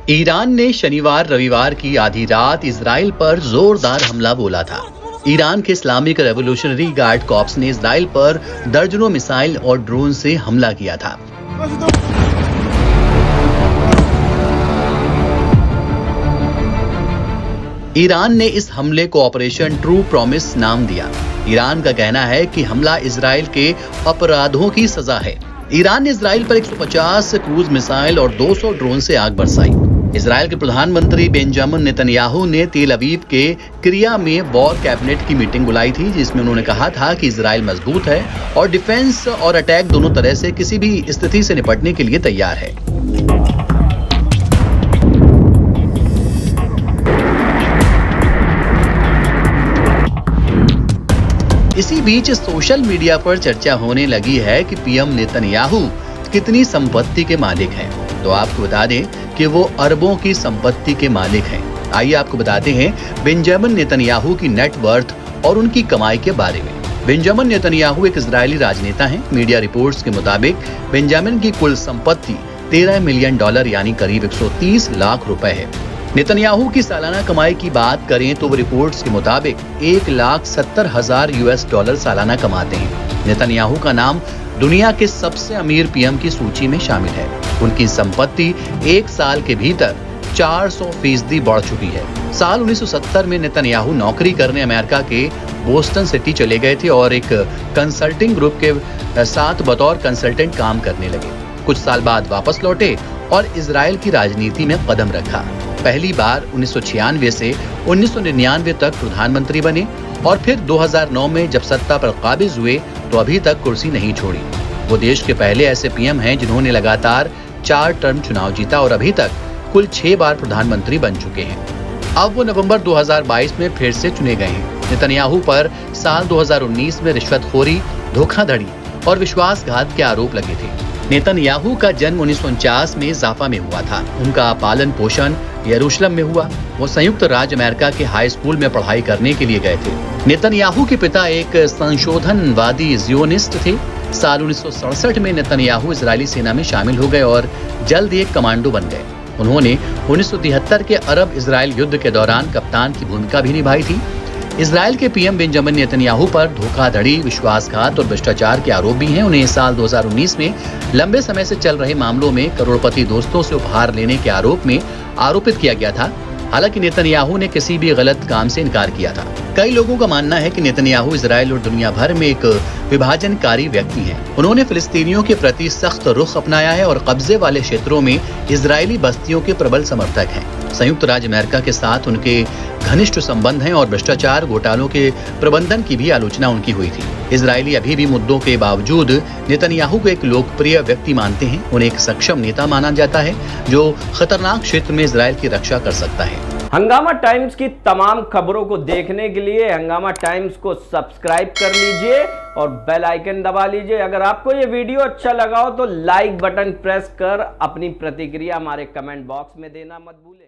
Iran ने शनिवार रविवार की आधी रात इजराइल पर जोरदार हमला बोला था। ईरान के इस्लामिक रेवोल्यूशनरी गार्ड कॉर्प्स ने इजराइल पर दर्जनों मिसाइल और ड्रोन से हमला किया था। ईरान ने इस हमले को ऑपरेशन ट्रू प्रॉमिस नाम दिया। ईरान का कहना है कि हमला इजराइल के अपराधों की सजा है। ईरान ने इजराइल पर 150 क्रूज मिसाइल और 200 ड्रोन से आग बरसाई। इजराइल के प्रधानमंत्री बेंजामिन नेतन्याहू ने तेल अवीव के क्रिया में वॉर कैबिनेट की मीटिंग बुलाई थी, जिसमें उन्होंने कहा था कि इजराइल मजबूत है और डिफेंस और अटैक दोनों तरह से किसी भी स्थिति से निपटने के लिए तैयार है। इसी बीच सोशल मीडिया पर चर्चा होने लगी है कि पीएम नेतन्याहू कितनी संपत्ति के मालिक हैं। तो आपको बता दें कि वो अरबों की संपत्ति के मालिक हैं। आइए आपको बताते हैं बेंजामिन नेतन्याहू की नेटवर्थ और उनकी कमाई के बारे में। बेंजामिन नेतन्याहू एक इजरायली राजनेता हैं। मीडिया रिपोर्ट्स के मुताबिक बेंजामिन की कुल संपत्ति $13 मिलियन यानी करीब 130 लाख रुपए है। नेतन्याहू की सालाना कमाई की बात करें तो वो रिपोर्ट्स के मुताबिक $1,70,000 सालाना कमाते हैं। नेतन्याहू का नाम दुनिया के सबसे अमीर पीएम की सूची में शामिल है। उनकी संपत्ति एक साल के भीतर 400% बढ़ चुकी है। साल 1970 में नेतन्याहू नौकरी करने अमेरिका के बोस्टन सिटी चले गए थे और एक कंसल्टिंग ग्रुप के साथ बतौर कंसल्टेंट काम करने लगे। कुछ साल बाद वापस लौटे और इजराइल की राजनीति में कदम रखा। पहली बार 1996 से 1999 तक प्रधानमंत्री बने और फिर 2009 में जब सत्ता पर काबिज हुए तो अभी तक कुर्सी नहीं छोड़ी। वो देश के पहले ऐसे पीएम हैं जिन्होंने लगातार 4 टर्म चुनाव जीता और अभी तक कुल 6 बार प्रधानमंत्री बन चुके हैं। अब वो नवंबर 2022 में फिर से चुने गए हैं। नेतन्याहू पर साल 2019 में रिश्वतखोरी, धोखाधड़ी और विश्वासघात के आरोप लगे थे। नेतन्याहू का जन्म 1949 में जाफा में हुआ था। उनका पालन पोषण यरूशलेम में हुआ। वो संयुक्त राज्य अमेरिका के हाई स्कूल में पढ़ाई करने के लिए गए थे। नेतन्याहू के पिता एक संशोधनवादी जियोनिस्ट थे। साल 1967 में नेतन्याहू इजरायली सेना में शामिल हो गए और जल्द एक कमांडो बन गए। उन्होंने 1973 के अरब इजराइल युद्ध के दौरान कप्तान की भूमिका भी निभाई थी। इजराइल के पीएम बेंजामिन नेतन्याहू पर धोखाधड़ी, विश्वासघात और भ्रष्टाचार के आरोप भी हैं। उन्हें साल 2019 में लंबे समय से चल रहे मामलों में करोड़पति दोस्तों से उपहार लेने के आरोप में आरोपित किया गया था। हालांकि नेतन्याहू ने किसी भी गलत काम से इनकार किया था। कई लोगों का मानना है कि नेतन्याहू इजराइल और दुनिया भर में एक विभाजनकारी व्यक्ति हैं। उन्होंने फिलिस्तीनियों के प्रति सख्त रुख अपनाया है और कब्जे वाले क्षेत्रों में इजरायली बस्तियों के प्रबल समर्थक हैं। संयुक्त राज्य अमेरिका के साथ उनके घनिष्ठ संबंध हैं और भ्रष्टाचार घोटालों के प्रबंधन की भी आलोचना उनकी हुई थी। इजरायली अभी भी मुद्दों के बावजूद नेतन्याहू को एक लोकप्रिय व्यक्ति मानते हैं। उन्हें एक सक्षम नेता माना जाता है जो खतरनाक क्षेत्र में इजराइल की रक्षा कर सकता है। हंगामा टाइम्स की तमाम खबरों को देखने के लिए हंगामा टाइम्स को सब्सक्राइब कर लीजिए और बेल आइकन दबा लीजिए। अगर आपको ये वीडियो अच्छा लगा हो तो लाइक बटन प्रेस कर अपनी प्रतिक्रिया हमारे कमेंट बॉक्स में देना मत भूलें।